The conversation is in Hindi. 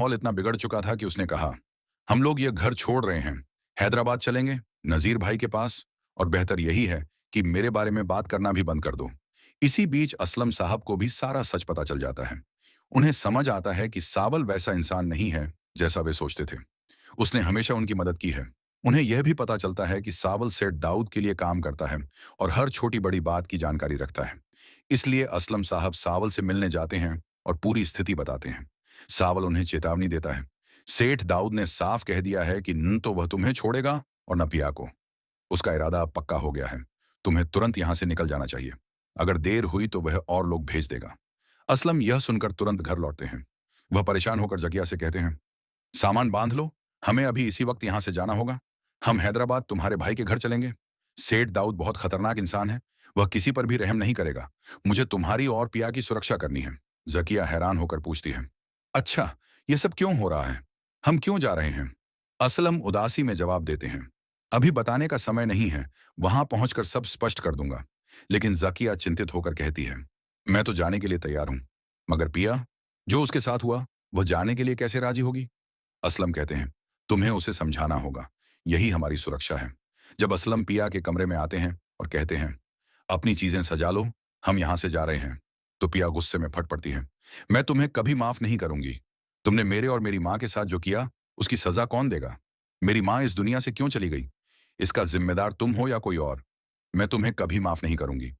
माहौल इतना बिगड़ चुका था कि उसने कहा, हम लोग ये घर छोड़ रहे हैं, हैदराबाद चलेंगे, नजीर भाई के पास, और बेहतर यही है कि मेरे बारे में बात करना भी बंद कर दो। इसी बीच असलम साहब को भी सारा सच पता चल जाता है। उन्हें समझ आता है कि सावल वैसा इंसान नहीं है जैसा वे सोचते थे। उसने हमेशा उनकी मदद की है। उन्हें यह भी पता चलता है कि सावल सेठ दाऊद के लिए काम करता है और हर छोटी बड़ी बात की जानकारी रखता है। इसलिए असलम साहब सावल से मिलने जाते हैं और पूरी स्थिति बताते हैं। सावल उन्हें चेतावनी देता है। सेठ दाऊद ने साफ कह दिया है कि न तो वह तुम्हें छोड़ेगा और न पिया को। उसका इरादा अब पक्का हो गया है। तुम्हें तुरंत यहां से निकल जाना चाहिए। अगर देर हुई तो वह और लोग भेज देगा। असलम यह सुनकर तुरंत घर लौटते हैं। वह परेशान होकर जकिया से कहते हैं, सामान बांध लो, हमें अभी इसी वक्त यहां से जाना होगा। हम हैदराबाद तुम्हारे भाई के घर चलेंगे। सेठ दाऊद बहुत खतरनाक इंसान है। वह किसी पर भी रहम नहीं करेगा। मुझे तुम्हारी और पिया की सुरक्षा करनी है। जकिया हैरान होकर पूछती है, अच्छा, ये सब क्यों हो रहा है? हम क्यों जा रहे हैं? असलम उदासी में जवाब देते हैं, अभी बताने का समय नहीं है। वहां पहुंचकर सब स्पष्ट कर दूंगा। लेकिन जकिया चिंतित होकर कहती है, मैं तो जाने के लिए तैयार हूं, मगर पिया, जो उसके साथ हुआ, वह जाने के लिए कैसे राजी होगी? असलम कहते हैं, तुम्हें उसे समझाना होगा। यही हमारी सुरक्षा है। जब असलम पिया के कमरे में आते हैं और कहते हैं, अपनी चीजें सजा लो, हम यहां से जा रहे हैं, तो पिया गुस्से में फट पड़ती है। मैं तुम्हें कभी माफ नहीं करूंगी। तुमने मेरे और मेरी माँ के साथ जो किया, उसकी सजा कौन देगा? मेरी माँ इस दुनिया से क्यों चली गई? इसका जिम्मेदार तुम हो या कोई और? मैं तुम्हें कभी माफ नहीं करूंगी।